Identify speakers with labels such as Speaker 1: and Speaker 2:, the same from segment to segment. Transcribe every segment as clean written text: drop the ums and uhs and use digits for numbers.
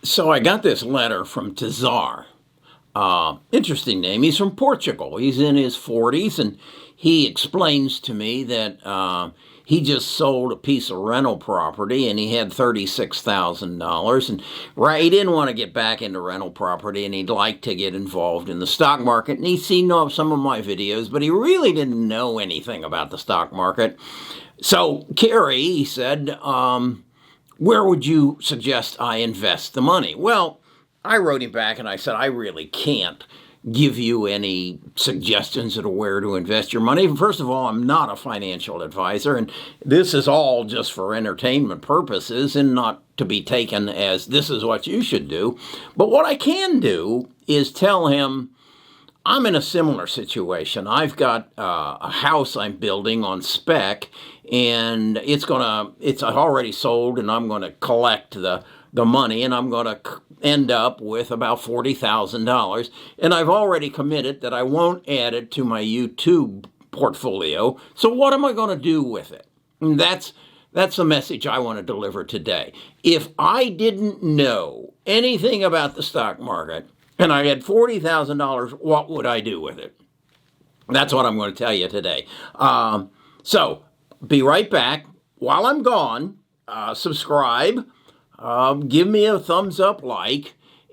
Speaker 1: So I got this letter from Tazar. Interesting name. He's from Portugal. He's in his 40s, and he explains to me that he just sold a piece of rental property, and he had $36,000. And he didn't want to get back into rental property, and he'd like to get involved in the stock market. And he's seen some of my videos, but he really didn't know anything about the stock market. So, Carrie, he said, where would you suggest I invest the money? Well, I wrote him back and I said, I really can't give you any suggestions as to where to invest your money. First of all, I'm not a financial advisor, and this is all just for entertainment purposes and not to be taken as this is what you should do. But what I can do is tell him I'm in a similar situation. I've got a house I'm building on spec, and it's already sold, and I'm going to collect the money, and I'm going to end up with about $40,000. And I've already committed that I won't add it to my YouTube portfolio. So what am I going to do with it? And that's the message I want to deliver today. If I didn't know anything about the stock market and I had $40,000, what would I do with it? That's what I'm going to tell you today. So be right back. While I'm gone, subscribe. Give me a thumbs up,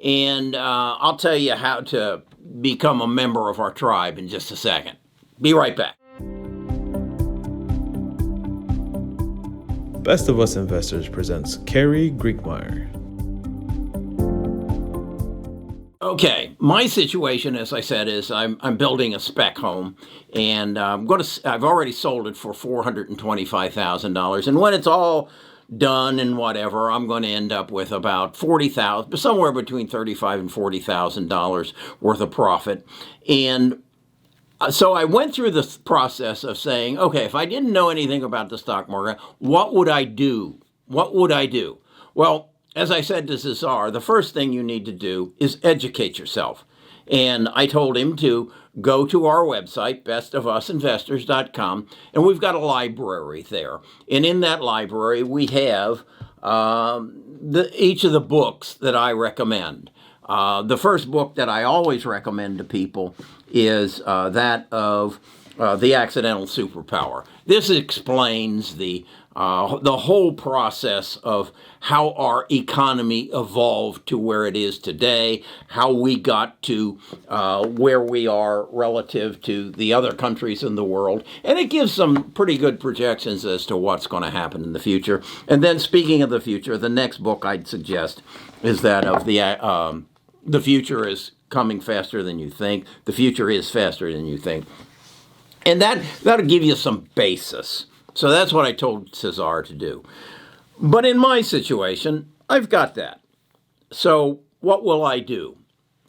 Speaker 1: and I'll tell you how to become a member of our tribe in just a second. Be right back.
Speaker 2: Best of Us Investors presents Carrie Griegmeyer.
Speaker 1: Okay, my situation, as I said, is I'm building a spec home, and I've already sold it for $425,000, and when it's all done and whatever, I'm going to end up with about $40,000, somewhere between $35,000 and $40,000 worth of profit. And so I went through the process of saying, okay, if I didn't know anything about the stock market, what would I do? What would I do? Well, as I said to Cesar, the first thing you need to do is educate yourself. And I told him to go to our website, bestofusinvestors.com, and we've got a library there. And in that library, we have each of the books that I recommend. The first book that I always recommend to people is that of The Accidental Superpower. This explains the whole process of how our economy evolved to where it is today, how we got to where we are relative to the other countries in the world, and it gives some pretty good projections as to what's going to happen in the future. And then, speaking of the future, the next book I'd suggest is that of The Future is Coming Faster Than You Think. The Future is Faster Than You Think. And that'll give you some basis. So that's what I told Cesar to do. But in my situation, I've got that. So what will I do?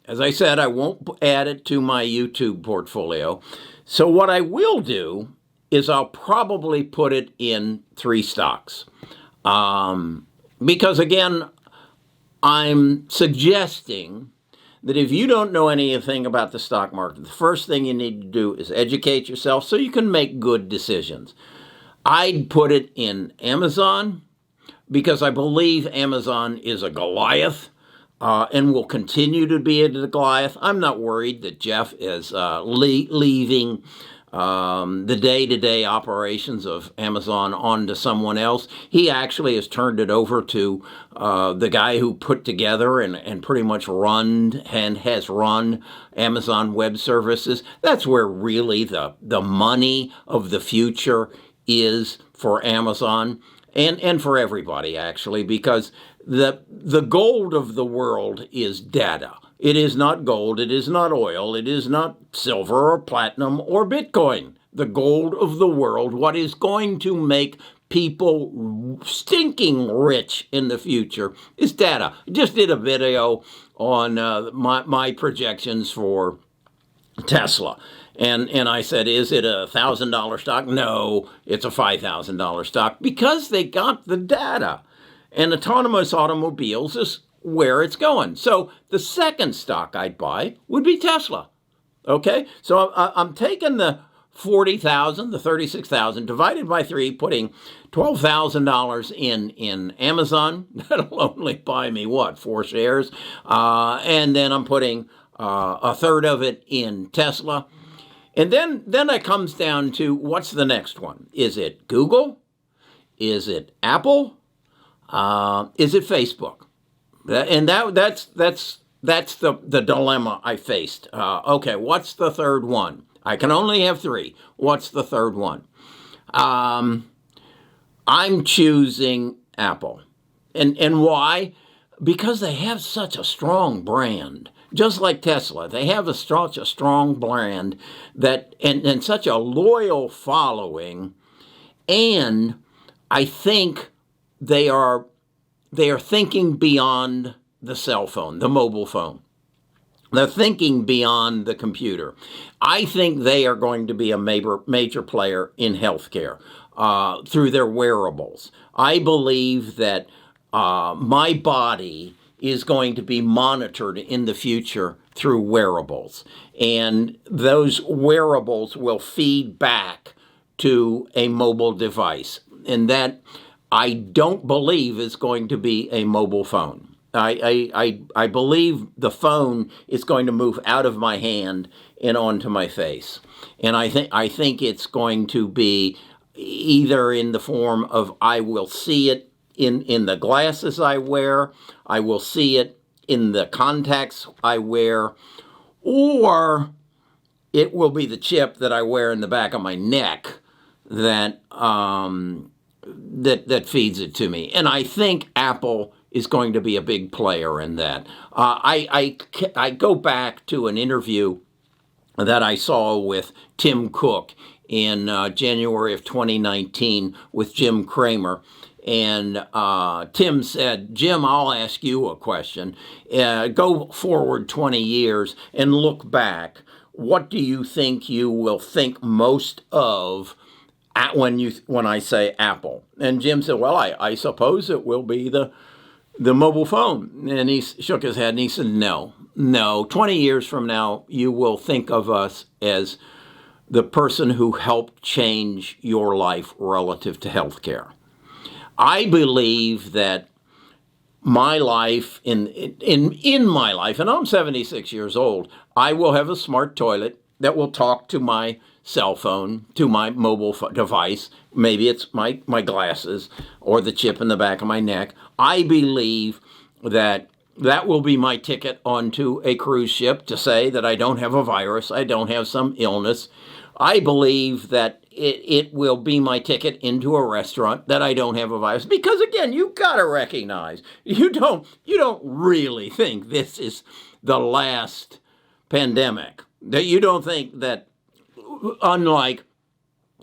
Speaker 1: As I said, I won't add it to my YouTube portfolio. So what I will do is I'll probably put it in 3 stocks. Because again, I'm suggesting that if you don't know anything about the stock market, the first thing you need to do is educate yourself so you can make good decisions. I'd put it in Amazon because I believe Amazon is a Goliath and will continue to be a Goliath. I'm not worried that Jeff is leaving the day-to-day operations of Amazon onto someone else. He actually has turned it over to the guy who put together and pretty much has run Amazon Web Services. That's where really the money of the future is for Amazon and for everybody, actually, because the gold of the world is data. It is not gold, it is not oil, it is not silver or platinum or Bitcoin. The gold of the world, what is going to make people stinking rich in the future, is data. I just did a video on my projections for Tesla. And I said, is it a $1,000 stock? No, it's a $5,000 stock because they got the data. And autonomous automobiles is where it's going. So the second stock I'd buy would be Tesla. Okay? So I'm taking the 40,000, the 36,000 divided by 3, putting $12,000 in Amazon. That'll only buy me what, 4 shares? And then I'm putting a third of it in Tesla. And then it comes down to, what's the next one? Is it Google? Is it Apple? Is it Facebook? And that's the dilemma I faced. Okay, what's the third one? I can only have 3. What's the third one? I'm choosing Apple. And why? Because they have such a strong brand. Just like Tesla, they have such a strong brand that and such a loyal following. And I think they are thinking beyond the cell phone, the mobile phone. They're thinking beyond the computer. I think they are going to be a major player in healthcare through their wearables. I believe that my body is going to be monitored in the future through wearables. And those wearables will feed back to a mobile device. And that, I don't believe, is going to be a mobile phone. I believe the phone is going to move out of my hand and onto my face. And I think it's going to be either in the form of, I will see it in the glasses I wear, I will see it in the contacts I wear, or it will be the chip that I wear in the back of my neck that that feeds it to me. And I think Apple is going to be a big player in that. I go back to an interview that I saw with Tim Cook in January of 2019 with Jim Cramer. And Tim said, Jim, I'll ask you a question. Go forward 20 years and look back. What do you think you will think most of when I say Apple? And Jim said, well, I suppose it will be the mobile phone. And he shook his head and he said, no, 20 years from now, you will think of us as the person who helped change your life relative to healthcare. I believe that my life, in my life, and I'm 76 years old, I will have a smart toilet that will talk to my cell phone, to my mobile device. Maybe it's my glasses or the chip in the back of my neck. I believe that will be my ticket onto a cruise ship to say that I don't have a virus, I don't have some illness. I believe that it will be my ticket into a restaurant that I don't have a virus. Because again, you got to recognize, you don't really think this is the last pandemic. That you don't think that, unlike,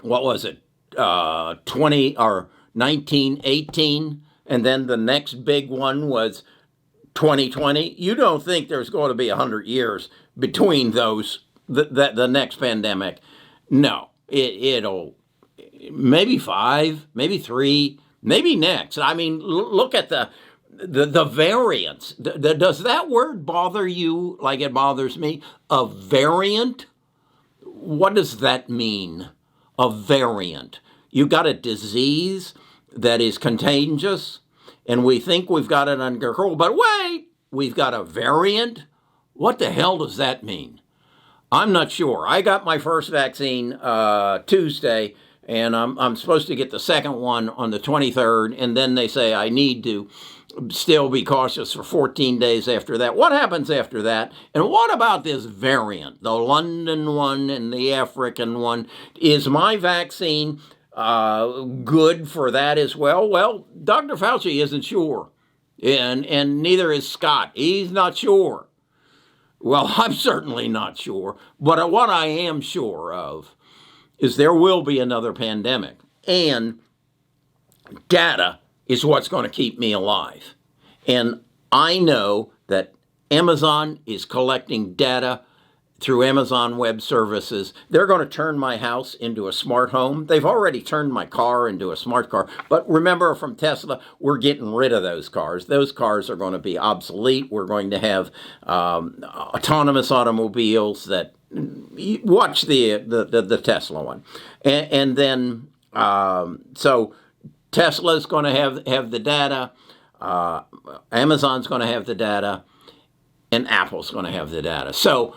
Speaker 1: what was it, 1918, and then the next big one was 2020. You don't think there's going to be 100 years between those, the next pandemic. No, it'll maybe 5, maybe 3, maybe next. I mean, look at the variants. Does that word bother you like it bothers me? A variant? What does that mean? A variant. You got a disease that is contagious, and we think we've got it under control. But wait, we've got a variant? What the hell does that mean? I'm not sure. I got my first vaccine Tuesday, and I'm supposed to get the second one on the 23rd, and then they say I need to still be cautious for 14 days after that. What happens after that? And what about this variant, the London one and the African one? Is my vaccine good for that as well? Well, Dr. Fauci isn't sure, and neither is Scott. He's not sure. Well, I'm certainly not sure, but what I am sure of is there will be another pandemic, and data is what's going to keep me alive. And I know that Amazon is collecting data through Amazon Web Services. They're going to turn my house into a smart home. They've already turned my car into a smart car. But remember, from Tesla, we're getting rid of those cars. Those cars are going to be obsolete. We're going to have autonomous automobiles that watch the Tesla one, and then so Tesla's going to have the data, Amazon's going to have the data, and Apple's going to have the data. So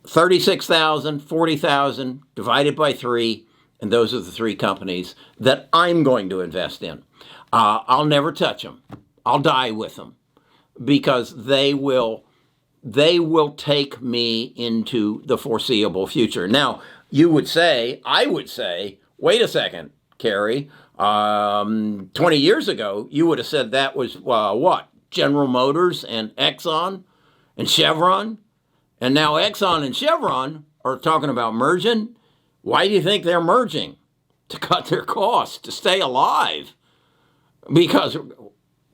Speaker 1: 36,000, 40,000 divided by 3, and those are the 3 companies that I'm going to invest in. I'll never touch them. I'll die with them because they will take me into the foreseeable future. Now, I would say, wait a second, Carrie. 20 years ago, you would have said that was what? General Motors and Exxon and Chevron. And now Exxon and Chevron are talking about merging. Why do you think they're merging? To cut their costs, to stay alive. Because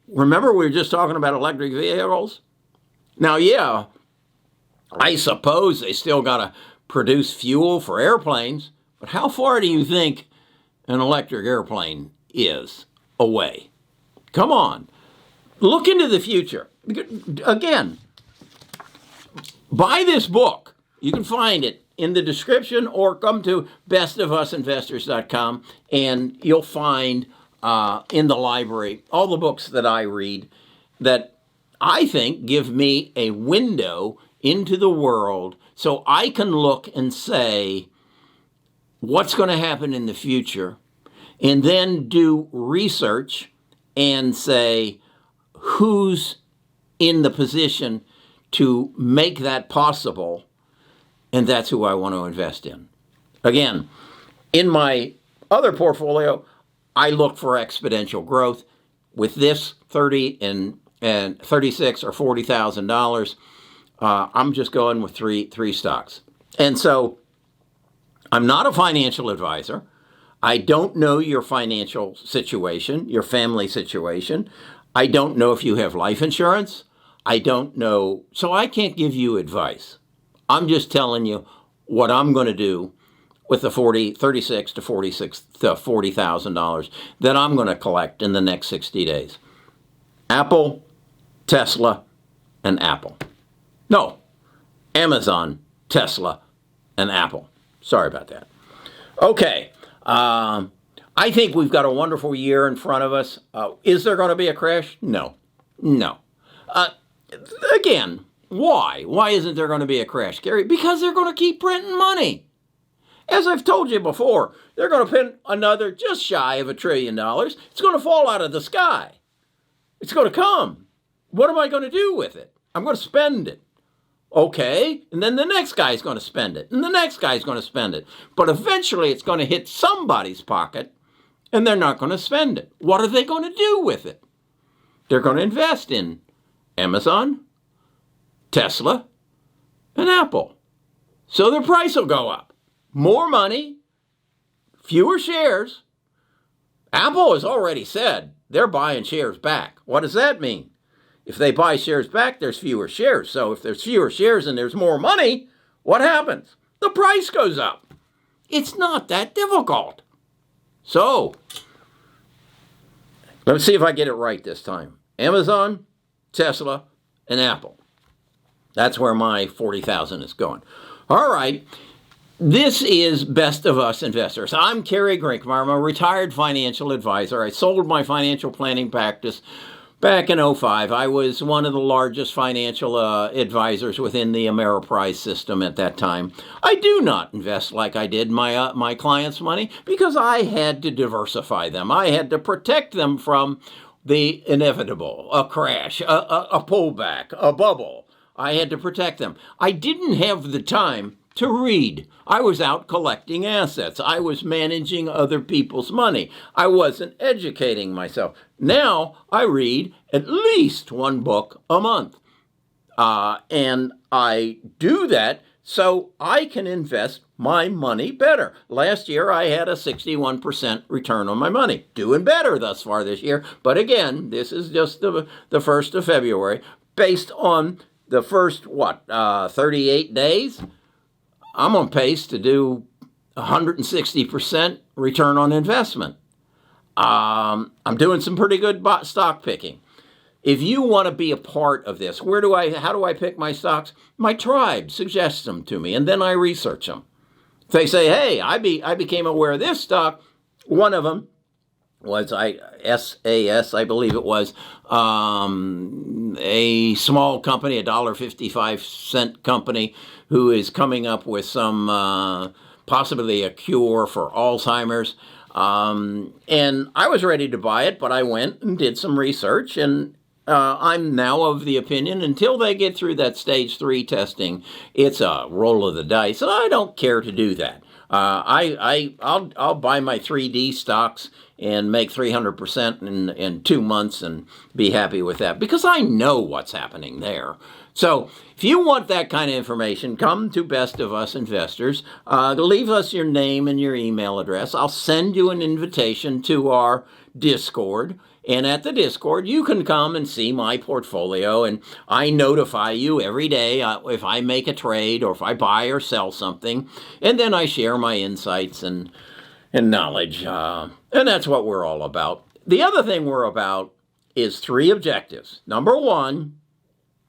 Speaker 1: remember we were just talking about electric vehicles? Now, yeah, I suppose they still got to produce fuel for airplanes, but how far do you think an electric airplane is away? Come on. Look into the future. Again, buy this book. You can find it in the description or come to bestofusinvestors.com and you'll find in the library all the books that I read that I think give me a window into the world so I can look and say what's going to happen in the future and then do research and say who's in the position to make that possible, and that's who I want to invest in. Again, in my other portfolio, I look for exponential growth. With this 30 and 36 or $40,000, I'm just going with three stocks. And so I'm not a financial advisor. I don't know your financial situation, your family situation. I don't know if you have life insurance. I don't know. So I can't give you advice. I'm just telling you what I'm going to do with the $36,000 to $40,000 that I'm going to collect in the next 60 days. Apple, Tesla, and Apple. No, Amazon, Tesla, and Apple. Sorry about that. Okay. I think we've got a wonderful year in front of us. Is there going to be a crash? No. Again, why? Why isn't there going to be a crash, Gary? Because they're going to keep printing money. As I've told you before, they're going to print another just shy of $1 trillion. It's going to fall out of the sky. It's going to come. What am I going to do with it? I'm going to spend it. Okay, and then the next guy's going to spend it, and the next guy's going to spend it. But eventually it's going to hit somebody's pocket, and they're not going to spend it. What are they going to do with it? They're going to invest in Amazon, Tesla, and Apple. So their price will go up. More money, fewer shares. Apple has already said they're buying shares back. What does that mean? If they buy shares back, there's fewer shares. So if there's fewer shares and there's more money, what happens? The price goes up. It's not that difficult. So, let's see if I get it right this time. Amazon, Tesla, and Apple. That's where my 40,000 is going. All right. This is Best of Us Investors. I'm Carrie Grinkmeyer. I'm a retired financial advisor. I sold my financial planning practice back in 2005. I was one of the largest financial advisors within the Ameriprise system at that time. I do not invest like I did my clients' money because I had to diversify them. I had to protect them from the inevitable, a crash, a pullback, a bubble. I had to protect them. I didn't have the time to read. I was out collecting assets. I was managing other people's money. I wasn't educating myself. Now I read at least one book a month. And I do that so I can invest my money better. Last year I had a 61% return on my money. Doing better thus far this year. But again, this is just the 1st of February. Based on the first, 38 days? I'm on pace to do 160% return on investment. I'm doing some pretty good stock picking. if you want to be a part of this, how do I pick my stocks? My tribe suggests them to me, and then I research them. If they say, hey, I became aware of this stock, one of them was SAS, I believe it was, a small company, $1.55 company, who is coming up with some, possibly a cure for Alzheimer's. And I was ready to buy it, but I went and did some research, and I'm now of the opinion, until they get through that stage 3 testing, it's a roll of the dice, and I don't care to do that. I'll buy my 3D stocks and make 300% in 2 months and be happy with that, because I know what's happening there. So if you want that kind of information, come to Best of Us Investors. Leave us your name and your email address. I'll send you an invitation to our Discord. And at the Discord, you can come and see my portfolio, and I notify you every day if I make a trade or if I buy or sell something, and then I share my insights and knowledge, and that's what we're all about. The other thing we're about is 3 objectives. Number 1,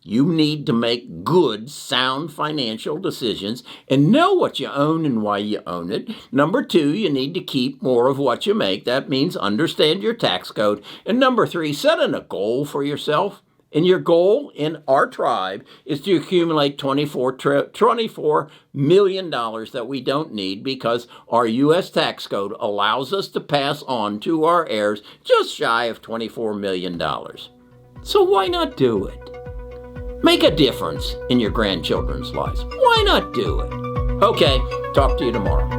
Speaker 1: you need to make good, sound financial decisions and know what you own and why you own it. Number 2, you need to keep more of what you make. That means understand your tax code. And number 3, set a goal for yourself. And your goal in our tribe is to accumulate $24 million that we don't need, because our U.S. tax code allows us to pass on to our heirs just shy of $24 million. So why not do it? Make a difference in your grandchildren's lives. Why not do it? Okay, talk to you tomorrow.